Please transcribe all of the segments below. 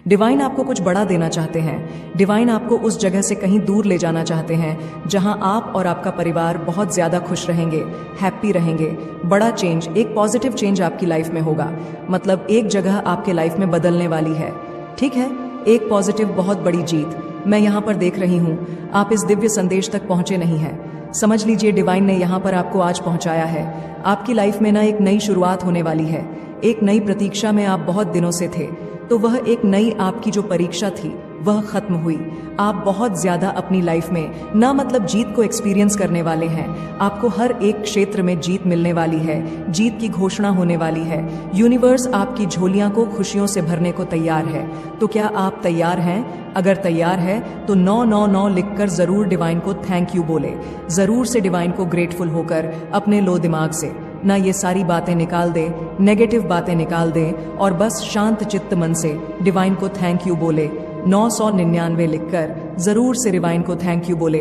Divine आपको कुछ बड़ा देना चाहते हैं। डिवाइन आपको उस जगह से कहीं दूर ले जाना चाहते हैं जहां आप और आपका परिवार बहुत ज्यादा खुश रहेंगे, हैप्पी रहेंगे। बड़ा चेंज, एक पॉजिटिव चेंज आपकी लाइफ में होगा। मतलब एक जगह आपके लाइफ में बदलने वाली है। ठीक है, एक पॉजिटिव बहुत बड़ी जीत मैं यहाँ पर देख रही हूँ। आप इस दिव्य संदेश तक पहुंचे नहीं हैं। समझ लीजिए डिवाइन ने यहाँ पर आपको आज पहुंचाया है। आपकी लाइफ में ना एक नई शुरुआत होने वाली है। एक नई प्रतीक्षा में आप बहुत दिनों से थे, तो वह एक नई आपकी जो परीक्षा थी वह खत्म हुई। आप बहुत ज्यादा अपनी लाइफ में ना मतलब जीत को एक्सपीरियंस करने वाले हैं। आपको हर एक क्षेत्र में जीत मिलने वाली है, जीत की घोषणा होने वाली है। यूनिवर्स आपकी झोलियां को खुशियों से भरने को तैयार है। तो क्या आप तैयार हैं? अगर तैयार है तो 999 लिखकर जरूर डिवाइन को थैंक यू बोले। जरूर से डिवाइन को ग्रेटफुल होकर अपने लो दिमाग से ना ये सारी बातें निकाल दे, नेगेटिव बातें निकाल दे और बस शांत चित्त मन से डिवाइन को थैंक यू बोले। 999 लिखकर जरूर से डिवाइन को थैंक यू बोले।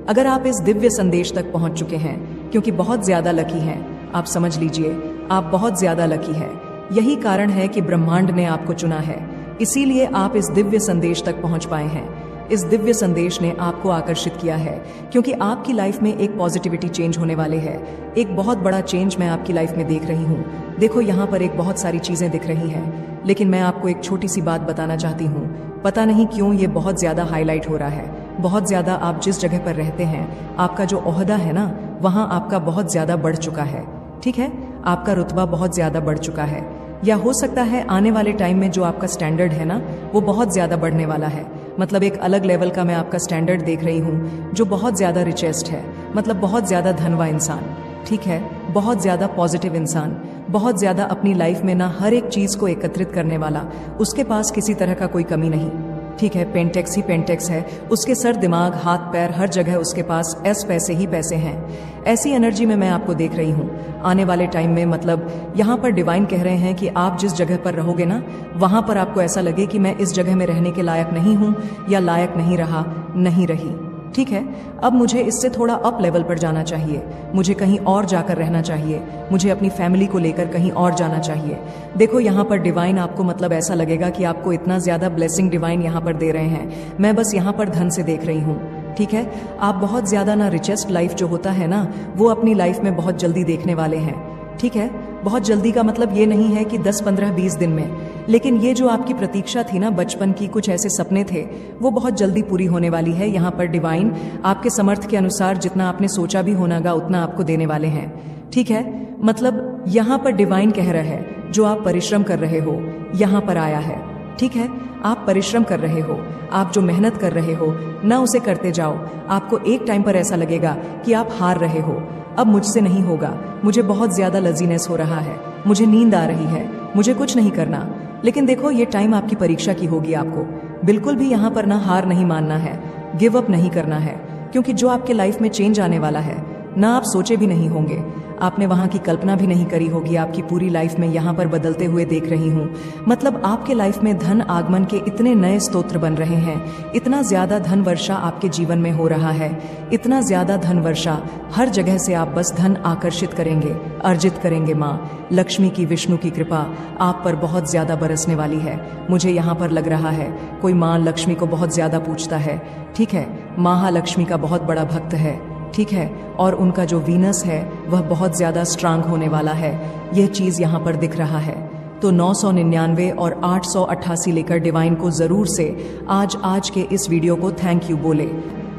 अगर आप इस दिव्य संदेश तक पहुंच चुके हैं, क्योंकि बहुत ज्यादा लकी हैं, आप समझ लीजिए आप बहुत ज्यादा लकी हैं। यही कारण है कि ब्रह्मांड ने आपको चुना है, इसीलिए आप इस दिव्य संदेश तक पहुंच पाए हैं। इस दिव्य संदेश ने आपको आकर्षित किया है क्योंकि आपकी लाइफ में एक पॉजिटिविटी चेंज होने वाले है। एक बहुत बड़ा चेंज मैं आपकी लाइफ में देख रही हूँ। देखो यहाँ पर एक बहुत सारी चीजें दिख रही हैं, लेकिन मैं आपको एक छोटी सी बात बताना चाहती हूँ। पता नहीं क्यों ये बहुत ज्यादा हाईलाइट हो रहा है। बहुत ज्यादा आप जिस जगह पर रहते हैं, आपका जो ओहदा है ना, वहां आपका बहुत ज्यादा बढ़ चुका है। ठीक है, आपका रुतबा बहुत ज्यादा बढ़ चुका है। या हो सकता है आने वाले टाइम में जो आपका स्टैंडर्ड है ना, वो बहुत ज्यादा बढ़ने वाला है। मतलब एक अलग लेवल का मैं आपका स्टैंडर्ड देख रही हूँ, जो बहुत ज्यादा रिचेस्ट है। मतलब बहुत ज्यादा धनवा इंसान, ठीक है, बहुत ज्यादा पॉजिटिव इंसान, बहुत ज्यादा अपनी लाइफ में ना हर एक चीज को एकत्रित करने वाला। उसके पास किसी तरह का कोई कमी नहीं। ठीक है, पेंटेक्स ही पेंटेक्स है। उसके सर, दिमाग, हाथ, पैर, हर जगह उसके पास पैसे ही पैसे हैं। ऐसी एनर्जी में मैं आपको देख रही हूँ आने वाले टाइम में। मतलब यहाँ पर डिवाइन कह रहे हैं कि आप जिस जगह पर रहोगे ना, वहां पर आपको ऐसा लगे कि मैं इस जगह में रहने के लायक नहीं हूँ या लायक नहीं रहा, नहीं रही। ठीक है, अब मुझे इससे थोड़ा अप लेवल पर जाना चाहिए। मुझे कहीं और जाकर रहना चाहिए। मुझे अपनी फैमिली को लेकर कहीं और जाना चाहिए। देखो यहाँ पर डिवाइन आपको मतलब ऐसा लगेगा कि आपको इतना ज्यादा ब्लेसिंग डिवाइन यहाँ पर दे रहे हैं। मैं बस यहाँ पर धन से देख रही हूँ। ठीक है, आप बहुत ज्यादा ना रिचेस्ट लाइफ जो होता है ना, वो अपनी लाइफ में बहुत जल्दी देखने वाले हैं। ठीक है, बहुत जल्दी का मतलब ये नहीं है कि 10, 15, 20 दिन में, लेकिन ये जो आपकी प्रतीक्षा थी ना, बचपन की कुछ ऐसे सपने थे, वो बहुत जल्दी पूरी होने वाली है। यहाँ पर डिवाइन आपके समर्थ के अनुसार जितना आपने सोचा भी होनागा उतना आपको देने वाले हैं। ठीक है, मतलब यहाँ पर डिवाइन कह रहा है जो आप परिश्रम कर रहे हो यहाँ पर आया है। ठीक है, आप परिश्रम कर रहे हो, आप जो मेहनत कर रहे हो ना, उसे करते जाओ। आपको एक टाइम पर ऐसा लगेगा कि आप हार रहे हो, अब मुझसे नहीं होगा, मुझे बहुत ज्यादा लजीनेस हो रहा है, मुझे नींद आ रही है, मुझे कुछ नहीं करना। लेकिन देखो ये टाइम आपकी परीक्षा की होगी। आपको बिल्कुल भी यहाँ पर ना हार नहीं मानना है, गिव अप नहीं करना है, क्योंकि जो आपके लाइफ में चेंज आने वाला है ना, आप सोचे भी नहीं होंगे, आपने वहां की कल्पना भी नहीं करी होगी। आपकी पूरी लाइफ में यहाँ पर बदलते हुए देख रही हूँ। मतलब आपके लाइफ में धन आगमन के इतने नए स्तोत्र बन रहे हैं। इतना ज्यादा धन वर्षा आपके जीवन में हो रहा है, इतना ज्यादा धन वर्षा, हर जगह से आप बस धन आकर्षित करेंगे, अर्जित करेंगे। माँ लक्ष्मी की, विष्णु की कृपा आप पर बहुत ज्यादा बरसने वाली है। मुझे यहाँ पर लग रहा है कोई माँ लक्ष्मी को बहुत ज्यादा पूजता है। ठीक है, महालक्ष्मी का बहुत बड़ा भक्त है। ठीक है, और उनका जो वीनस है वह बहुत ज्यादा स्ट्रांग होने वाला है। यह चीज यहाँ पर दिख रहा है। तो 999 और 888 लेकर डिवाइन को जरूर से आज के इस वीडियो को थैंक यू बोले।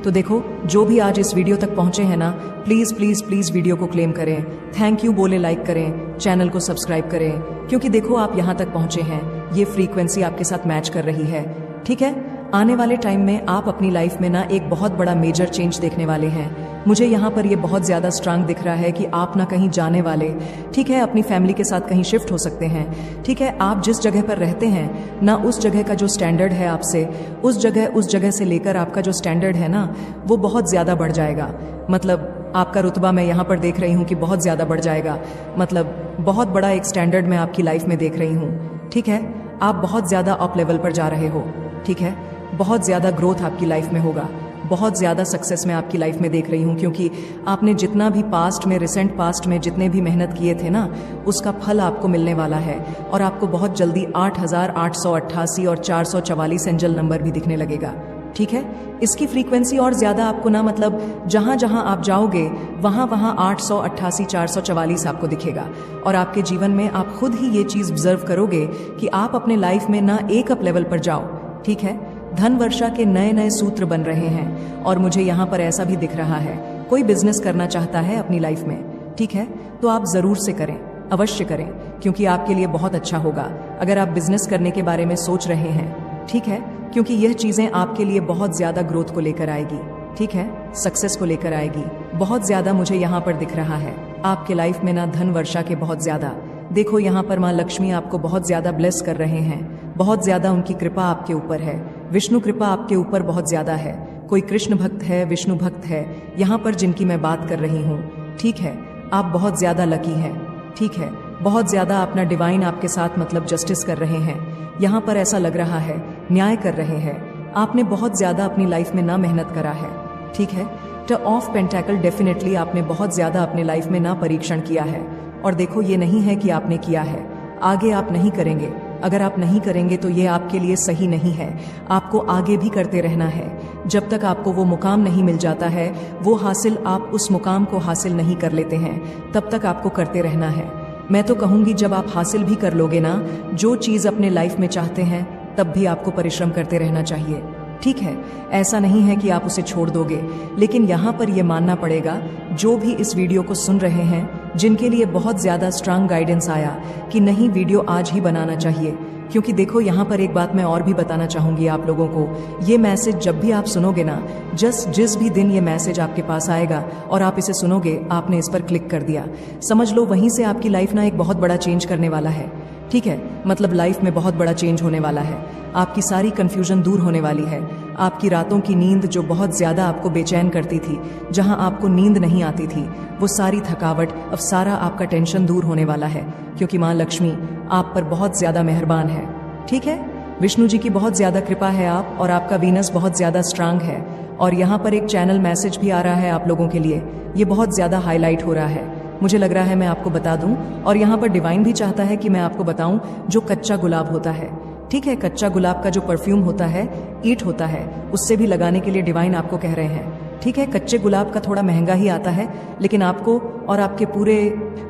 तो देखो जो भी आज इस वीडियो तक पहुंचे हैं ना, प्लीज प्लीज प्लीज वीडियो को क्लेम करें, थैंक यू बोले, लाइक करें, चैनल को सब्सक्राइब करें, क्योंकि देखो आप यहाँ तक पहुंचे हैं, ये फ्रीक्वेंसी आपके साथ मैच कर रही है। ठीक है, आने वाले टाइम में आप अपनी लाइफ में ना एक बहुत बड़ा मेजर चेंज देखने वाले हैं। मुझे यहाँ पर ये बहुत ज्यादा स्ट्रांग दिख रहा है कि आप ना कहीं जाने वाले, ठीक है, अपनी फैमिली के साथ कहीं शिफ्ट हो सकते हैं। ठीक है, आप जिस जगह पर रहते हैं ना, उस जगह का जो स्टैंडर्ड है आपसे, उस जगह से लेकर आपका जो स्टैंडर्ड है ना, वो बहुत ज्यादा बढ़ जाएगा। मतलब आपका रुतबा मैं यहाँ पर देख रही हूँ कि बहुत ज्यादा बढ़ जाएगा। मतलब बहुत बड़ा एक स्टैंडर्ड मैं आपकी लाइफ में देख रही हूँ। ठीक है, आप बहुत ज्यादा अप लेवल पर जा रहे हो। ठीक है, बहुत ज्यादा ग्रोथ आपकी लाइफ में होगा। बहुत ज़्यादा सक्सेस मैं आपकी लाइफ में देख रही हूँ, क्योंकि आपने जितना भी पास्ट में, रिसेंट पास्ट में जितने भी मेहनत किए थे ना, उसका फल आपको मिलने वाला है। और आपको बहुत जल्दी 8888 और 444 एंजल नंबर भी दिखने लगेगा। ठीक है, इसकी फ्रीक्वेंसी और ज़्यादा आपको ना, मतलब जहाँ जहाँ आप जाओगे वहाँ वहाँ 888 444 आपको दिखेगा। और आपके जीवन में आप खुद ही ये चीज़ ऑब्जर्व करोगे कि आप अपने लाइफ में ना एक अप लेवल पर जाओ। ठीक है, धन वर्षा के नए नए सूत्र बन रहे हैं। और मुझे यहाँ पर ऐसा भी दिख रहा है, कोई बिजनेस करना चाहता है अपनी लाइफ में, ठीक है, तो आप ज़रूर से करें, अवश्य करें, क्योंकि आपके लिए बहुत अच्छा होगा अगर आप बिजनेस करने के बारे में सोच रहे हैं। ठीक है, क्योंकि यह चीज़ें आपके लिए बहुत ज़्यादा ग्रोथ को लेकर आएगी। ठीक है, सक्सेस को लेकर आएगी। बहुत ज़्यादा मुझे यहाँ पर दिख रहा है आपके लाइफ में ना धन वर्षा के बहुत ज़्यादा। देखो यहाँ पर माँ लक्ष्मी आपको बहुत ज़्यादा ब्लेस कर रहे हैं, बहुत ज़्यादा उनकी कृपा आपके ऊपर है। विष्णु कृपा आपके ऊपर बहुत ज़्यादा है। कोई कृष्ण भक्त है, विष्णु भक्त है यहाँ पर जिनकी मैं बात कर रही हूँ। ठीक है, आप बहुत ज़्यादा लकी हैं। ठीक है, बहुत ज़्यादा अपना डिवाइन आपके साथ मतलब जस्टिस कर रहे हैं। यहाँ पर ऐसा लग रहा है न्याय कर रहे हैं। आपने बहुत ज़्यादा अपनी लाइफ में ना मेहनत करा है। ठीक है, द ऑफ पेंटाकल, डेफिनेटली आपने बहुत ज़्यादा अपने लाइफ में ना परीक्षण किया है। और देखो ये नहीं है कि आपने किया है, आगे आप नहीं करेंगे। अगर आप नहीं करेंगे तो ये आपके लिए सही नहीं है। आपको आगे भी करते रहना है। जब तक आपको वो मुकाम नहीं मिल जाता है, वो हासिल, आप उस मुकाम को हासिल नहीं कर लेते हैं, तब तक आपको करते रहना है। मैं तो कहूँगी जब आप हासिल भी कर लोगे ना जो चीज़ अपने लाइफ में चाहते हैं, तब भी आपको परिश्रम करते रहना चाहिए। ठीक है, ऐसा नहीं है कि आप उसे छोड़ दोगे, लेकिन यहाँ पर यह मानना पड़ेगा जो भी इस वीडियो को सुन रहे हैं, जिनके लिए बहुत ज़्यादा स्ट्रांग गाइडेंस आया कि नहीं वीडियो आज ही बनाना चाहिए। क्योंकि देखो यहाँ पर एक बात मैं और भी बताना चाहूँगी आप लोगों को, ये मैसेज जब भी आप सुनोगे ना, जिस भी दिन ये मैसेज आपके पास आएगा और आप इसे सुनोगे, आपने इस पर क्लिक कर दिया, समझ लो वहीं से आपकी लाइफ ना एक बहुत बड़ा चेंज करने वाला है। ठीक है, मतलब लाइफ में बहुत बड़ा चेंज होने वाला है। आपकी सारी कंफ्यूजन दूर होने वाली है। आपकी रातों की नींद जो बहुत ज़्यादा आपको बेचैन करती थी, जहां आपको नींद नहीं आती थी, वो सारी थकावट, अब सारा आपका टेंशन दूर होने वाला है, क्योंकि माँ लक्ष्मी आप पर बहुत ज़्यादा मेहरबान है। ठीक है, विष्णु जी की बहुत ज़्यादा कृपा है आप, और आपका वीनस बहुत ज़्यादा स्ट्रांग है। और यहाँ पर एक चैनल मैसेज भी आ रहा है आप लोगों के लिए, ये बहुत ज़्यादा हाईलाइट हो रहा है। मुझे लग रहा है मैं आपको बता दूं, और यहाँ पर डिवाइन भी चाहता है कि मैं आपको बताऊं, जो कच्चा गुलाब होता है, ठीक है, कच्चा गुलाब का जो परफ्यूम होता है, ईट होता है, उससे भी लगाने के लिए डिवाइन आपको कह रहे हैं। ठीक है, कच्चे गुलाब का थोड़ा महंगा ही आता है, लेकिन आपको और आपके पूरे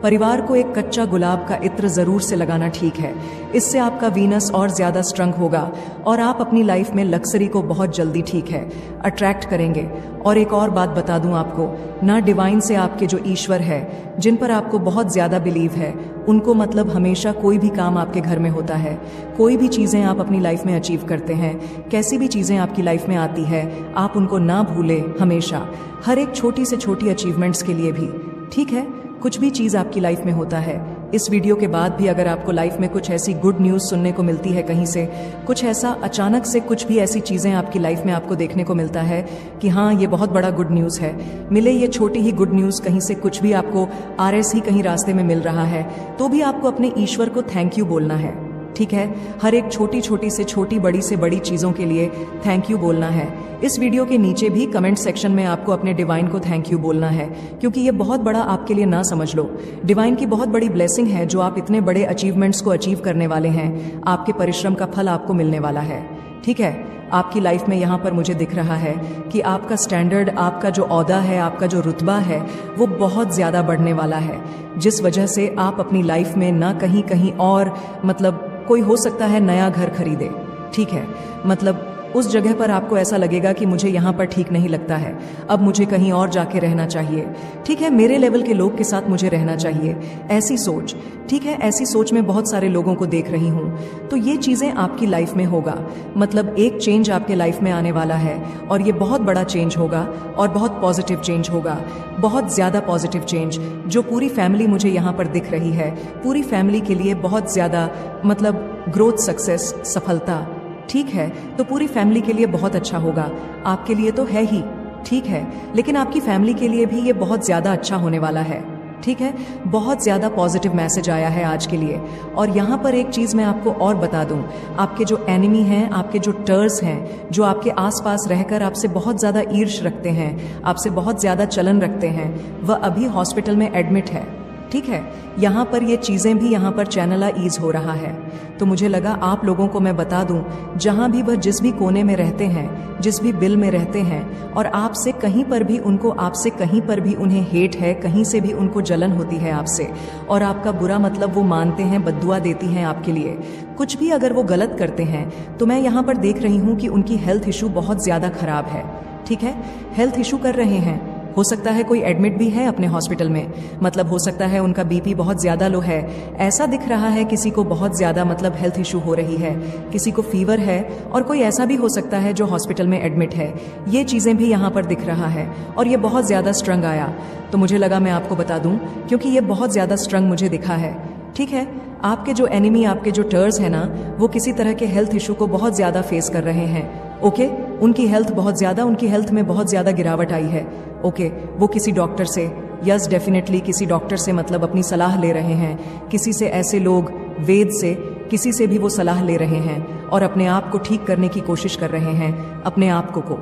परिवार को एक कच्चा गुलाब का इत्र जरूर से लगाना ठीक है। इससे आपका वीनस और ज्यादा स्ट्रंग होगा और आप अपनी लाइफ में लग्जरी को बहुत जल्दी, ठीक है, अट्रैक्ट करेंगे। और एक और बात बता दूं आपको, ना डिवाइन से आपके जो ईश्वर है, जिन पर आपको बहुत ज्यादा बिलीव है, उनको मतलब हमेशा कोई भी काम आपके घर में होता है, कोई भी चीजें आप अपनी लाइफ में अचीव करते हैं, कैसी भी चीजें आपकी लाइफ में आती है, आप उनको ना भूलें हमेशा, हर एक छोटी से छोटी अचीवमेंट्स के लिए भी। ठीक है, कुछ भी चीज आपकी लाइफ में होता है, इस वीडियो के बाद भी अगर आपको लाइफ में कुछ ऐसी गुड न्यूज़ सुनने को मिलती है, कहीं से कुछ ऐसा अचानक से कुछ भी ऐसी चीज़ें आपकी लाइफ में आपको देखने को मिलता है कि हाँ ये बहुत बड़ा गुड न्यूज़ है, मिले ये छोटी ही गुड न्यूज़, कहीं से कुछ भी आपको RS ही कहीं रास्ते में मिल रहा है, तो भी आपको अपने ईश्वर को थैंक यू बोलना है। ठीक है, हर एक छोटी छोटी से छोटी, बड़ी से बड़ी चीज़ों के लिए थैंक यू बोलना है। इस वीडियो के नीचे भी कमेंट सेक्शन में आपको अपने डिवाइन को थैंक यू बोलना है, क्योंकि ये बहुत बड़ा आपके लिए ना समझ लो, डिवाइन की बहुत बड़ी ब्लेसिंग है जो आप इतने बड़े अचीवमेंट्स को अचीव करने वाले हैं, आपके परिश्रम का फल आपको मिलने वाला है। ठीक है, आपकी लाइफ में यहाँ पर मुझे दिख रहा है कि आपका स्टैंडर्ड, आपका जो औहदा है, आपका जो रुतबा है, वो बहुत ज़्यादा बढ़ने वाला है, जिस वजह से आप अपनी लाइफ में ना कहीं कहीं और, मतलब कोई हो सकता है नया घर खरीदे। ठीक है, मतलब उस जगह पर आपको ऐसा लगेगा कि मुझे यहाँ पर ठीक नहीं लगता है, अब मुझे कहीं और जाके रहना चाहिए। ठीक है, मेरे लेवल के लोग के साथ मुझे रहना चाहिए, ऐसी सोच। ठीक है, ऐसी सोच में बहुत सारे लोगों को देख रही हूँ। तो ये चीज़ें आपकी लाइफ में होगा, मतलब एक चेंज आपके लाइफ में आने वाला है, और ये बहुत बड़ा चेंज होगा और बहुत पॉजिटिव चेंज होगा, बहुत ज़्यादा पॉजिटिव चेंज, जो पूरी फैमिली मुझे यहाँ पर दिख रही है, पूरी फैमिली के लिए बहुत ज़्यादा, मतलब ग्रोथ, सक्सेस, सफलता। ठीक है, तो पूरी फैमिली के लिए बहुत अच्छा होगा, आपके लिए तो है ही, ठीक है, लेकिन आपकी फैमिली के लिए भी ये बहुत ज़्यादा अच्छा होने वाला है। ठीक है, बहुत ज़्यादा पॉजिटिव मैसेज आया है आज के लिए। और यहाँ पर एक चीज़ मैं आपको और बता दूँ, आपके जो एनिमी हैं, आपके जो टर्स हैं, जो आपके आसपास रहकर आपसे बहुत ज़्यादा ईर्ष्या रखते हैं, आपसे बहुत ज़्यादा चलन रखते हैं, वह अभी हॉस्पिटल में एडमिट है। ठीक है, यहाँ पर ये चीज़ें भी यहाँ पर चैनलाइज हो रहा है। तो मुझे लगा आप लोगों को मैं बता दूं, जहाँ भी वह जिस भी कोने में रहते हैं, जिस भी बिल में रहते हैं, और आपसे कहीं पर भी उनको, आपसे कहीं पर भी उन्हें हेट है, कहीं से भी उनको जलन होती है आपसे, और आपका बुरा मतलब वो मानते हैं, बद्दुआ देती हैं आपके लिए। कुछ भी अगर वो गलत करते हैं तो मैं यहाँ पर देख रही हूँ कि उनकी हेल्थ इशू बहुत ज़्यादा खराब है। ठीक है, हेल्थ इशू कर रहे हैं, हो सकता है कोई एडमिट भी है अपने हॉस्पिटल में, मतलब हो सकता है उनका बीपी बहुत ज़्यादा लो है, ऐसा दिख रहा है किसी को बहुत ज़्यादा मतलब हेल्थ इशू हो रही है, किसी को फीवर है, और कोई ऐसा भी हो सकता है जो हॉस्पिटल में एडमिट है। ये चीज़ें भी यहाँ पर दिख रहा है, और ये बहुत ज़्यादा स्ट्रंग आया, तो मुझे लगा मैं आपको बता दूँ, क्योंकि ये बहुत ज़्यादा स्ट्रंग मुझे दिखा है। ठीक है, आपके जो एनिमी, आपके जो टर्स हैं ना, वो किसी तरह के हेल्थ इशू को बहुत ज़्यादा फेस कर रहे हैं। ओके, उनकी हेल्थ बहुत ज़्यादा, उनकी हेल्थ में बहुत ज़्यादा गिरावट आई है। ओके, वो किसी डॉक्टर से, यस डेफिनेटली किसी डॉक्टर से मतलब अपनी सलाह ले रहे हैं, किसी से, ऐसे लोग वेद से, किसी से भी वो सलाह ले रहे हैं और अपने आप को ठीक करने की कोशिश कर रहे हैं, अपने आप को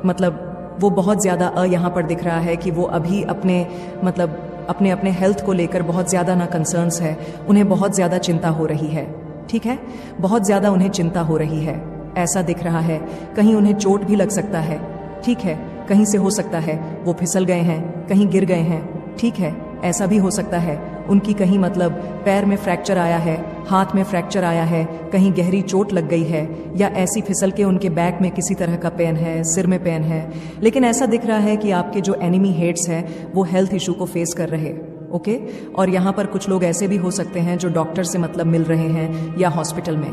मतलब वो बहुत ज़्यादा यहाँ पर दिख रहा है कि वो अभी अपने मतलब अपने हेल्थ को लेकर बहुत ज़्यादा ना कंसर्न्स है, उन्हें बहुत ज़्यादा चिंता हो रही है। ठीक है, बहुत ज़्यादा उन्हें चिंता हो रही है, ऐसा दिख रहा है। कहीं उन्हें चोट भी लग सकता है। ठीक है, कहीं से हो सकता है वो फिसल गए हैं, कहीं गिर गए हैं। ठीक है, ऐसा भी हो सकता है उनकी कहीं मतलब पैर में फ्रैक्चर आया है, हाथ में फ्रैक्चर आया है, कहीं गहरी चोट लग गई है, या ऐसी फिसल के उनके बैक में किसी तरह का पेन है, सिर में पेन है। लेकिन ऐसा दिख रहा है कि आपके जो एनिमी हेड्स हैं वो हेल्थ इशू को फेस कर रहे। ओके, और यहाँ पर कुछ लोग ऐसे भी हो सकते हैं जो डॉक्टर से मतलब मिल रहे हैं या हॉस्पिटल में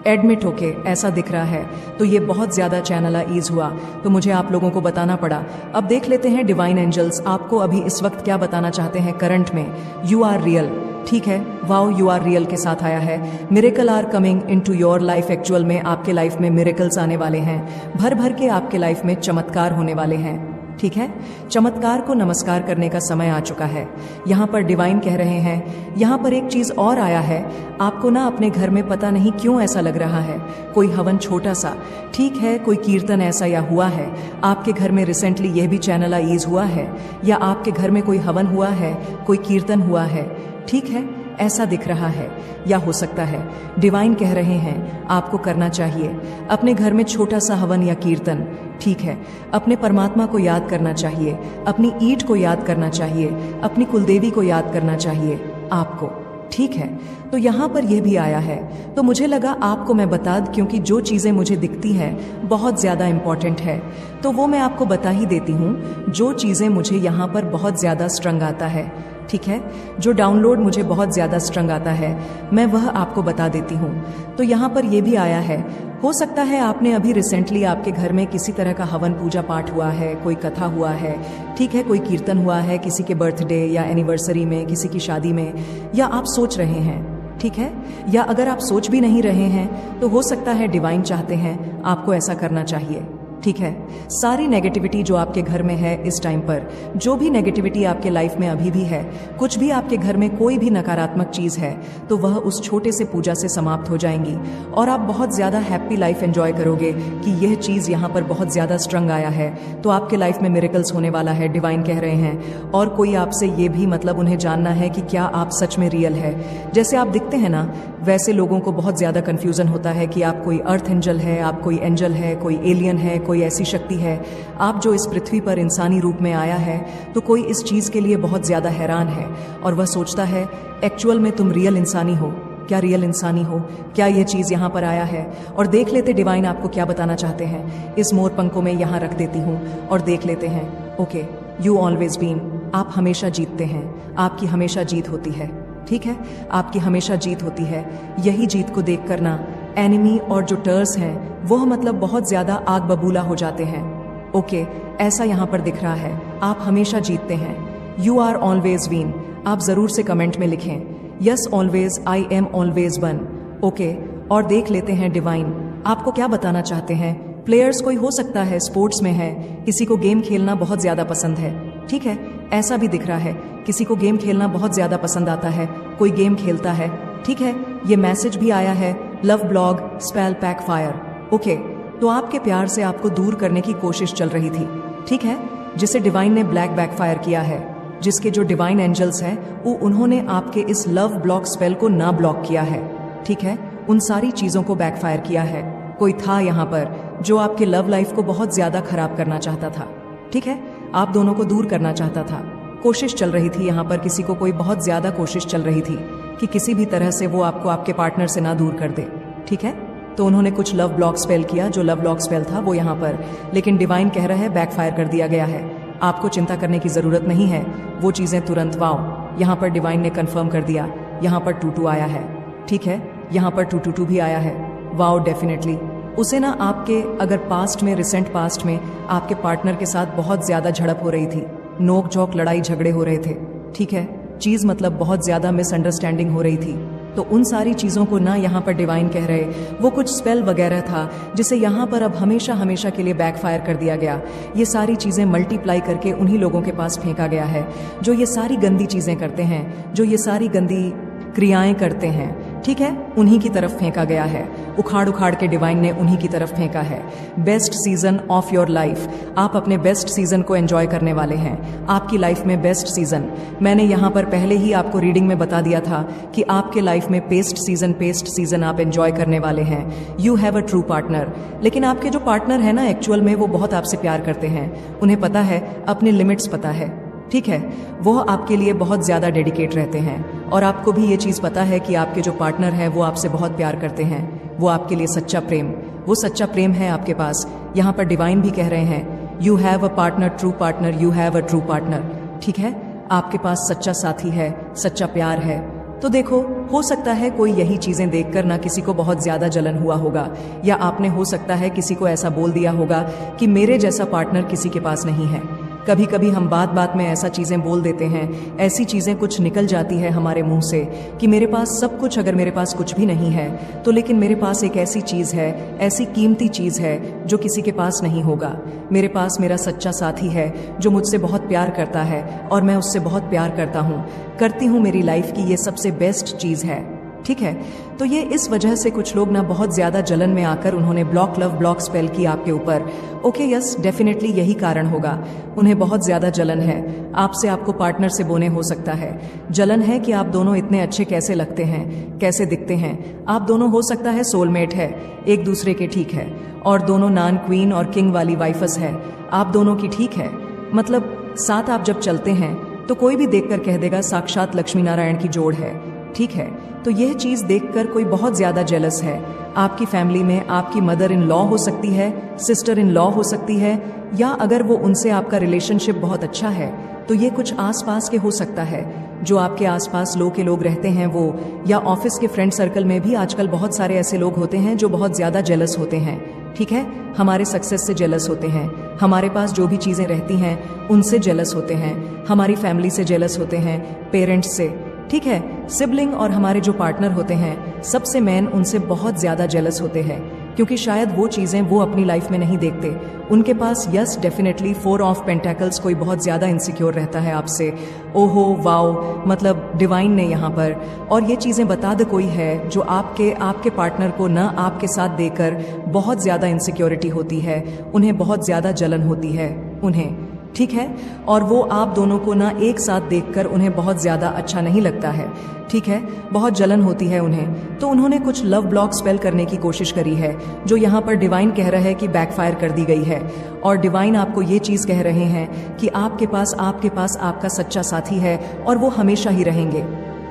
एडमिट होके, ऐसा दिख रहा है। तो ये बहुत ज़्यादा चैनलाइज हुआ, तो मुझे आप लोगों को बताना पड़ा। अब देख लेते हैं डिवाइन एंजल्स आपको अभी इस वक्त क्या बताना चाहते हैं करंट में। You are real. ठीक है, वाओ, यू आर रियल के साथ आया है। Miracle are coming into your life. Actual में आपके लाइफ में मिरेकल्स आने वाले हैं, भर भर के आपके लाइफ में चमत्कार होने वाले हैं। ठीक है, चमत्कार को नमस्कार करने का समय आ चुका है। यहाँ पर डिवाइन कह रहे हैं। यहाँ पर एक चीज और आया है, आपको ना अपने घर में पता नहीं क्यों ऐसा लग रहा है कोई हवन छोटा सा, ठीक है, कोई कीर्तन ऐसा या हुआ है आपके घर में रिसेंटली, यह भी चैनलाइज हुआ है, या आपके घर में कोई हवन हुआ है, कोई कीर्तन हुआ है। ठीक है, ऐसा दिख रहा है, या हो सकता है डिवाइन कह रहे हैं आपको करना चाहिए अपने घर में छोटा सा हवन या कीर्तन। ठीक है, अपने परमात्मा को याद करना चाहिए, अपनी ईट को याद करना चाहिए, अपनी कुलदेवी को याद करना चाहिए आपको। ठीक है, तो यहाँ पर यह भी आया है, तो मुझे लगा आपको मैं बता दूं, क्योंकि जो चीज़ें मुझे दिखती हैं बहुत ज़्यादा इम्पॉर्टेंट है, तो वो मैं आपको बता ही देती हूँ। जो चीज़ें मुझे यहाँ पर बहुत ज़्यादा स्ट्रंग आता है, ठीक है, जो डाउनलोड मुझे बहुत ज़्यादा स्ट्रंग आता है, मैं वह आपको बता देती हूँ। तो यहाँ पर यह भी आया है, हो सकता है आपने अभी रिसेंटली आपके घर में किसी तरह का हवन पूजा पाठ हुआ है, कोई कथा हुआ है, ठीक है, कोई कीर्तन हुआ है किसी के बर्थडे या एनिवर्सरी में, किसी की शादी में, या आप सोच रहे हैं। ठीक है, या अगर आप सोच भी नहीं रहे हैं तो हो सकता है डिवाइन चाहते हैं आपको ऐसा करना चाहिए। ठीक है, सारी नेगेटिविटी जो आपके घर में है इस टाइम पर, जो भी नेगेटिविटी आपके लाइफ में अभी भी है, कुछ भी आपके घर में कोई भी नकारात्मक चीज़ है, तो वह उस छोटे से पूजा से समाप्त हो जाएंगी और आप बहुत ज़्यादा हैप्पी लाइफ एंजॉय करोगे कि यह चीज़ यहाँ पर बहुत ज़्यादा स्ट्रंग आया है, तो आपके लाइफ में मिरेकल्स होने वाला है, डिवाइन कह रहे हैं। और कोई आपसे ये भी मतलब उन्हें जानना है कि क्या आप सच में रियल है। जैसे आप दिखते हैं ना, वैसे लोगों को बहुत ज़्यादा कन्फ्यूज़न होता है कि आप कोई अर्थ एंजल है, आप कोई एंजल है, कोई एलियन है, कोई ऐसी शक्ति है, आप जो इस पृथ्वी पर इंसानी रूप में आया है, तो कोई इस चीज़ के लिए बहुत ज़्यादा हैरान है और वह सोचता है एक्चुअल में तुम रियल इंसानी हो क्या, रियल इंसानी हो क्या, ये चीज़ यहाँ पर आया है। और देख लेते डिवाइन आपको क्या बताना चाहते हैं। इस मोर पंख को मैं यहाँ रख देती हूँ और देख लेते हैं। ओके, यू ऑलवेज बीन, आप हमेशा जीतते हैं, आपकी हमेशा जीत होती है। ठीक है, आपकी हमेशा जीत होती है। यही जीत को देख कर ना एनिमी और जो टर्स हैं वह मतलब बहुत ज़्यादा आग बबूला हो जाते हैं। ओके, ऐसा यहाँ पर दिख रहा है, आप हमेशा जीतते हैं। यू आर ऑलवेज विन, आप ज़रूर से कमेंट में लिखें yes always, I am always one. Okay, और देख लेते हैं डिवाइन आपको क्या बताना चाहते हैं। प्लेयर्स कोई हो सकता है स्पोर्ट्स में है, किसी को गेम खेलना बहुत ज़्यादा पसंद है, ठीक है, ऐसा भी दिख रहा है किसी को गेम खेलना बहुत ज्यादा पसंद आता है, कोई गेम खेलता है। ठीक है, ये मैसेज भी आया है, love blog spell pack fire. Okay, तो आपके प्यार से आपको दूर करने की कोशिश चल रही थी, ठीक है, जिसे डिवाइन ने ब्लैक बैकफायर किया है, जिसके जो डिवाइन एंजल्स हैं वो उन्होंने आपके इस लव ब्लॉक स्पेल को ना ब्लॉक किया है। ठीक है, उन सारी चीजों को बैकफायर किया है। कोई था यहाँ पर जो आपके लव लाइफ को बहुत ज्यादा खराब करना चाहता था। ठीक है, आप दोनों को दूर करना चाहता था। कोशिश चल रही थी यहाँ पर, किसी को कोई बहुत ज्यादा कोशिश चल रही थी कि किसी भी तरह से वो आपको आपके पार्टनर से ना दूर कर दे। ठीक है, तो उन्होंने कुछ लव ब्लॉक स्पेल किया, जो लव ब्लॉक स्पेल था वो यहाँ पर, लेकिन डिवाइन कह रहा है बैकफायर कर दिया गया है। आपको चिंता करने की जरूरत नहीं है, वो चीजें तुरंत वाओ, यहाँ पर डिवाइन ने कंफर्म कर दिया। यहाँ पर 2-2 आया है। ठीक है, यहाँ पर 2-2 भी आया है। वाओ, डेफिनेटली उसे ना आपके अगर पास्ट में, रिसेंट पास्ट में आपके पार्टनर के साथ बहुत ज्यादा झड़प हो रही थी, नोक झोंक लड़ाई झगड़े हो रहे थे। ठीक है, चीज मतलब बहुत ज्यादा मिसअंडरस्टैंडिंग हो रही थी, तो उन सारी चीजों को ना यहाँ पर डिवाइन कह रहे वो कुछ स्पेल वगैरह था जिसे यहाँ पर अब हमेशा हमेशा के लिए बैकफायर कर दिया गया। ये सारी चीजें मल्टीप्लाई करके उन्हीं लोगों के पास फेंका गया है जो ये सारी गंदी चीजें करते हैं, जो ये सारी गंदी क्रियाएं करते हैं। ठीक है, उन्हीं की तरफ फेंका गया है, उखाड़ उखाड़ के डिवाइन ने उन्हीं की तरफ फेंका है। Best season of your life, आप अपने बेस्ट सीजन को एंजॉय करने वाले हैं। आपकी लाइफ में बेस्ट सीजन, मैंने यहाँ पर पहले ही आपको रीडिंग में बता दिया था कि आपके लाइफ में पेस्ट सीजन आप एंजॉय करने वाले हैं। You have a true partner, लेकिन आपके जो पार्टनर है ना एक्चुअल में वो बहुत आपसे प्यार करते हैं, उन्हें पता है, अपने लिमिट्स पता है। ठीक है, वो आपके लिए बहुत ज्यादा डेडिकेट रहते हैं और आपको भी ये चीज पता है कि आपके जो पार्टनर है वो आपसे बहुत प्यार करते हैं। वो आपके लिए सच्चा प्रेम, वो सच्चा प्रेम है आपके पास। यहाँ पर डिवाइन भी कह रहे हैं you have a partner, true partner, you have a true partner. ठीक है, आपके पास सच्चा साथी है, सच्चा प्यार है। तो देखो, हो सकता है कोई यही चीजें देखकर ना किसी को बहुत ज्यादा जलन हुआ होगा, या आपने हो सकता है किसी को ऐसा बोल दिया होगा कि मेरे जैसा पार्टनर किसी के पास नहीं है। कभी कभी हम बात बात में ऐसा चीजें बोल देते हैं, ऐसी चीजें कुछ निकल जाती है हमारे मुंह से कि मेरे पास सब कुछ, अगर मेरे पास कुछ भी नहीं है तो लेकिन मेरे पास एक ऐसी चीज है, ऐसी कीमती चीज है जो किसी के पास नहीं होगा। मेरे पास मेरा सच्चा साथी है जो मुझसे बहुत प्यार करता है और मैं उससे बहुत प्यार करती हूँ। मेरी लाइफ की ये सबसे बेस्ट चीज है। ठीक है, तो ये इस वजह से कुछ लोग ना बहुत ज्यादा जलन में आकर उन्होंने ब्लॉक लव ब्लॉक स्पेल की आपके ऊपर। ओके, यस, डेफिनेटली यही कारण होगा। उन्हें बहुत ज्यादा जलन है आपसे, आपको पार्टनर से बोने हो सकता है। जलन है कि आप दोनों इतने अच्छे कैसे लगते हैं, कैसे दिखते हैं। आप दोनों हो सकता है सोलमेट है, एक दूसरे के, ठीक है, और दोनों नॉन क्वीन और किंग वाली वाइफस है आप दोनों की। ठीक है, मतलब साथ आप जब चलते हैं तो कोई भी देखकर कह देगा साक्षात लक्ष्मी नारायण की जोड़ है। ठीक है, तो यह चीज देखकर कोई बहुत ज्यादा जेलस है। आपकी फैमिली में आपकी मदर इन लॉ हो सकती है, सिस्टर इन लॉ हो सकती है, या अगर वो उनसे आपका रिलेशनशिप बहुत अच्छा है तो ये कुछ आसपास के हो सकता है, जो आपके आसपास लो के लोग रहते हैं वो, या ऑफिस के फ्रेंड सर्कल में भी आजकल बहुत सारे ऐसे लोग होते हैं जो बहुत ज्यादा जेलस होते हैं। ठीक है, हमारे सक्सेस से जेलस होते हैं, हमारे पास जो भी चीजें रहती हैं उनसे जेलस होते हैं, हमारी फैमिली से जेलस होते हैं, पेरेंट्स से। ठीक है, सिबलिंग और हमारे जो पार्टनर होते हैं सबसे मेन उनसे बहुत ज्यादा जेलस होते हैं, क्योंकि शायद वो चीजें वो अपनी लाइफ में नहीं देखते। उनके पास यस डेफिनेटली 4 ऑफ पेंटेकल्स, कोई बहुत ज्यादा इनसिक्योर रहता है आपसे। ओहो वाओ, मतलब डिवाइन ने यहाँ पर, और ये चीजें बता दे कोई है जो आपके पार्टनर को ना आपके साथ देकर बहुत ज्यादा इनसिक्योरिटी होती है, उन्हें बहुत ज्यादा जलन होती है उन्हें। ठीक है, और वो आप दोनों को ना एक साथ देखकर उन्हें बहुत ज्यादा अच्छा नहीं लगता है। ठीक है, बहुत जलन होती है उन्हें, तो उन्होंने कुछ लव ब्लॉक स्पेल करने की कोशिश करी है जो यहाँ पर डिवाइन कह रहा है कि बैकफायर कर दी गई है। और डिवाइन आपको ये चीज कह रहे हैं कि आपके पास आपका सच्चा साथी है और वो हमेशा ही रहेंगे।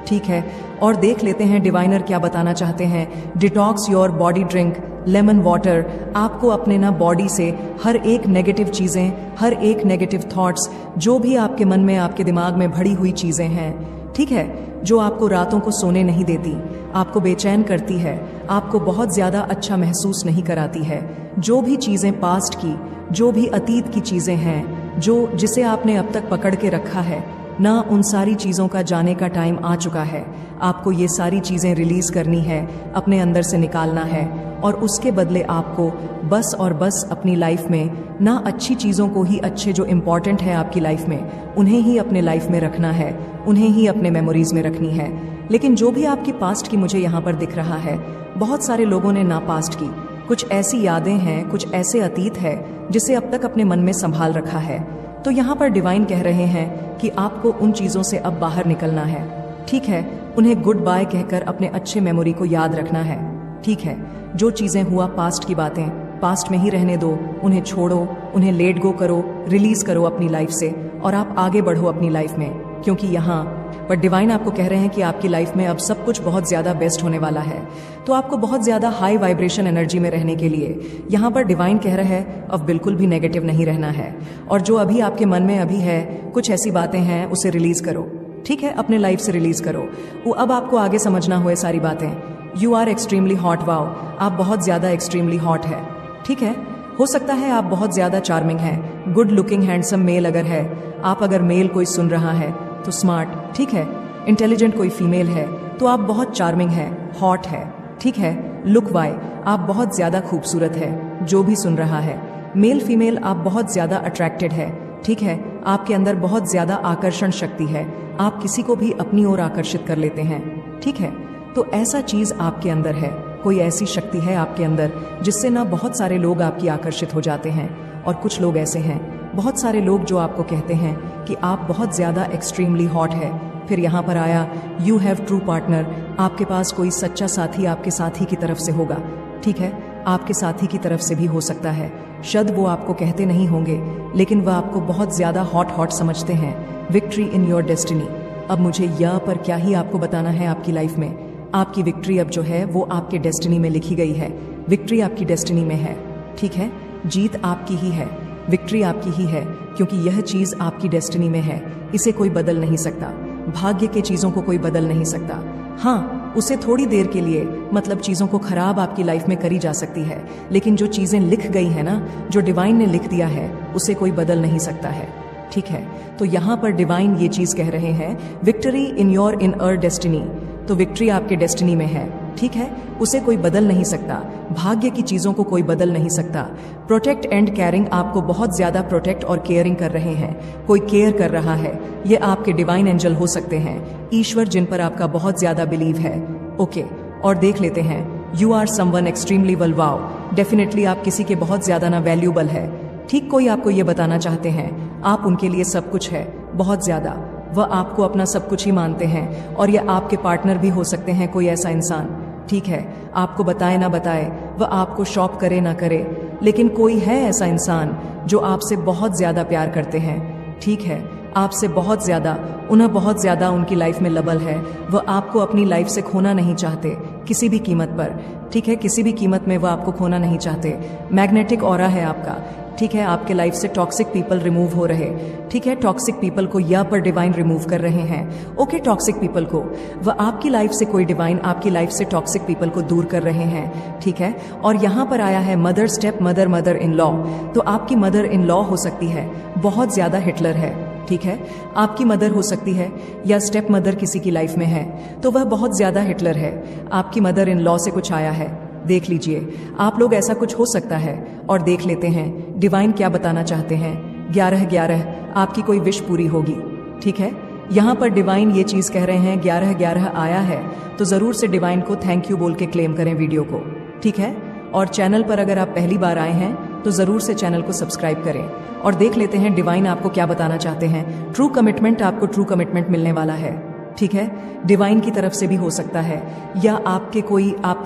ठीक है, और देख लेते हैं डिवाइनर क्या बताना चाहते हैं। Detox your body, drink lemon water. आपको अपने ना बॉडी से हर एक नेगेटिव चीजें, हर एक नेगेटिव थॉट्स, जो भी आपके मन में, आपके दिमाग में भरी हुई चीजें हैं, ठीक है, जो आपको रातों को सोने नहीं देती, आपको बेचैन करती है, आपको बहुत ज्यादा अच्छा महसूस नहीं कराती है, जो भी चीजें पास्ट की, जो भी अतीत की चीजें हैं, जिसे आपने अब तक पकड़ के रखा है ना, उन सारी चीजों का जाने का टाइम आ चुका है। आपको ये सारी चीजें रिलीज करनी है, अपने अंदर से निकालना है। और उसके बदले आपको बस और बस अपनी लाइफ में ना अच्छी चीज़ों को ही, अच्छे जो इम्पॉर्टेंट है आपकी लाइफ में, उन्हें ही अपने लाइफ में रखना है, उन्हें ही अपने मेमोरीज में रखनी है। लेकिन जो भी आपकी पास्ट की मुझे यहाँ पर दिख रहा है, बहुत सारे लोगों ने ना पास्ट की कुछ ऐसी यादें हैं, कुछ ऐसे अतीत है जिसे अब तक अपने मन में संभाल रखा है। तो यहाँ पर डिवाइन कह रहे हैं कि आपको उन चीज़ों से अब बाहर निकलना है। ठीक है, उन्हें गुड बाय कहकर अपने अच्छे मेमोरी को याद रखना है। ठीक है, जो चीज़ें हुआ पास्ट की बातें पास्ट में ही रहने दो, उन्हें छोड़ो, उन्हें लेट गो करो, रिलीज करो अपनी लाइफ से और आप आगे बढ़ो अपनी लाइफ में। क्योंकि यहाँ पर डिवाइन आपको कह रहे हैं कि आपकी लाइफ में अब सब कुछ बहुत ज़्यादा बेस्ट होने वाला है। तो आपको बहुत ज़्यादा हाई वाइब्रेशन एनर्जी में रहने के लिए यहाँ पर डिवाइन कह रहे हैं अब बिल्कुल भी नेगेटिव नहीं रहना है। और जो अभी आपके मन में अभी है, कुछ ऐसी बातें हैं, उसे रिलीज करो। ठीक है, अपने लाइफ से रिलीज करो। वो अब आपको आगे समझना हुए सारी बातें। You are extremely hot. Wow, आप बहुत ज़्यादा एक्सट्रीमली हॉट है। ठीक है, हो सकता है आप बहुत ज़्यादा चार्मिंग हैं, गुड लुकिंग हैंडसम मेल अगर है आप, अगर मेल कोई सुन रहा है तो स्मार्ट, ठीक है, इंटेलिजेंट कोई फीमेल है तो आप बहुत चार्मिंग है, हॉट है। ठीक है, लुक वाई आप बहुत ज़्यादा खूबसूरत है, जो भी सुन रहा है, मेल फीमेल आप बहुत ज़्यादा अट्रैक्टेड है। ठीक है, आपके अंदर बहुत ज़्यादा आकर्षण शक्ति है, आप किसी को भी अपनी ओर आकर्षित कर लेते हैं। ठीक है, तो ऐसा चीज़ आपके अंदर है, कोई ऐसी शक्ति है आपके अंदर जिससे ना बहुत सारे लोग आपकी आकर्षित हो जाते हैं। और कुछ लोग ऐसे हैं, बहुत सारे लोग जो आपको कहते हैं कि आप बहुत ज़्यादा एक्सट्रीमली हॉट है। फिर यहाँ पर आया यू हैव ट्रू पार्टनर, आपके पास कोई सच्चा साथी आपके साथी की तरफ से होगा। ठीक है, आपके साथी की तरफ से भी हो सकता है, शब्द वो आपको कहते नहीं होंगे लेकिन वह आपको बहुत ज़्यादा हॉट समझते हैं। Victory in your destiny. अब मुझे यह पर क्या ही आपको बताना है, आपकी लाइफ में आपकी विक्ट्री अब जो है वो आपके डेस्टिनी में लिखी गई है। विक्ट्री आपकी डेस्टिनी में है। ठीक है, जीत आपकी ही है, विक्ट्री आपकी ही है, क्योंकि यह चीज़ आपकी डेस्टिनी में है, इसे कोई बदल नहीं सकता। भाग्य के चीज़ों को कोई बदल नहीं सकता। हाँ, उसे थोड़ी देर के लिए मतलब चीज़ों को खराब आपकी लाइफ में करी जा सकती है, लेकिन जो चीज़ें लिख गई है ना, जो डिवाइन ने लिख दिया है, उसे कोई बदल नहीं सकता है। ठीक है, तो यहाँ पर डिवाइन ये चीज़ कह रहे हैं, victory in your in our destiny. तो विक्ट्री आपके डेस्टिनी में है। ठीक है, उसे कोई बदल नहीं सकता, भाग्य की चीज़ों को कोई बदल नहीं सकता। प्रोटेक्ट एंड केयरिंग, आपको बहुत ज़्यादा प्रोटेक्ट और केयरिंग कर रहे हैं, कोई केयर कर रहा है। ये आपके डिवाइन एंजल हो सकते हैं, ईश्वर जिन पर आपका बहुत ज़्यादा बिलीव है। ओके, और देख लेते हैं, you are someone extremely well. Wow, definitely आप किसी के बहुत ज़्यादा ना वैल्यूबल है। ठीक, कोई आपको ये बताना चाहते हैं आप उनके लिए सब कुछ है, बहुत ज़्यादा, वह आपको अपना सब कुछ ही मानते हैं। और ये आपके पार्टनर भी हो सकते हैं, कोई ऐसा इंसान। ठीक है, आपको बताए ना बताए, वह आपको शॉप करे ना करे, लेकिन कोई है ऐसा इंसान जो आपसे बहुत ज़्यादा प्यार करते हैं। ठीक है, आपसे बहुत ज़्यादा, उन्हें बहुत ज़्यादा उनकी लाइफ में लबल है, वह आपको अपनी लाइफ से खोना नहीं चाहते किसी भी कीमत पर। ठीक है, किसी भी कीमत में वह आपको खोना नहीं चाहते। मैग्नेटिक ऑरा है आपका। ठीक है, आपके लाइफ से टॉक्सिक पीपल रिमूव हो रहे। ठीक है, टॉक्सिक पीपल को या पर डिवाइन रिमूव कर रहे हैं। ओके, टॉक्सिक पीपल को वह आपकी लाइफ से, कोई डिवाइन आपकी लाइफ से टॉक्सिक पीपल को दूर कर रहे हैं। ठीक है, और यहाँ पर आया है mother step mother, mother in law. तो आपकी मदर इन लॉ हो सकती है, बहुत ज़्यादा हिटलर है। ठीक है, आपकी मदर हो सकती है या स्टेप मदर किसी की लाइफ में है तो वह बहुत ज़्यादा हिटलर है। आपकी मदर इन लॉ से कुछ आया है, देख लीजिए, आप लोग ऐसा कुछ हो सकता है। और देख लेते हैं डिवाइन क्या बताना चाहते हैं। 11-11 आपकी कोई विश पूरी होगी। ठीक है, यहाँ पर डिवाइन ये चीज़ कह रहे हैं, 11-11 आया है तो ज़रूर से डिवाइन को थैंक यू बोल के क्लेम करें वीडियो को। ठीक है, और चैनल पर अगर आप पहली बार आए हैं तो ज़रूर से चैनल को सब्सक्राइब करें। और देख लेते हैं डिवाइन आपको क्या बताना चाहते हैं। ट्रू कमिटमेंट, आपको ट्रू कमिटमेंट मिलने वाला है। ठीक है, डिवाइन की तरफ से भी हो सकता है या आपके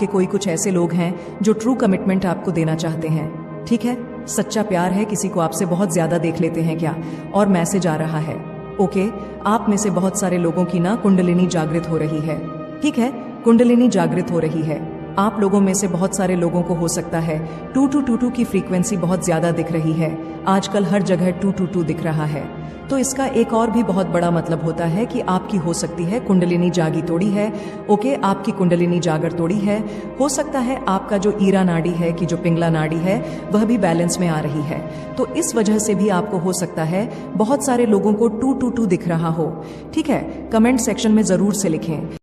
कोई कुछ ऐसे लोग हैं जो ट्रू कमिटमेंट आपको देना चाहते हैं। ठीक है, सच्चा प्यार है, किसी को आपसे बहुत ज़्यादा देख लेते हैं क्या, और मैसेज आ रहा है। ओके, आप में से बहुत सारे लोगों की ना कुंडलिनी जागृत हो रही है। ठीक है, कुंडलिनी जागृत हो रही है। आप लोगों में से बहुत सारे लोगों को हो सकता है 2222 की फ्रीक्वेंसी बहुत ज़्यादा दिख रही है। आजकल हर जगह 222 दिख रहा है। तो इसका एक और भी बहुत बड़ा मतलब होता है कि आपकी हो सकती है कुंडलिनी जागी तोड़ी है। ओके, आपकी कुंडलिनी जागर तोड़ी है। हो सकता है आपका जो ईरा नाड़ी है, कि जो पिंगला नाड़ी है, वह भी बैलेंस में आ रही है। तो इस वजह से भी आपको हो सकता है बहुत सारे लोगों को 222 दिख रहा हो। ठीक है, कमेंट सेक्शन में ज़रूर से लिखें।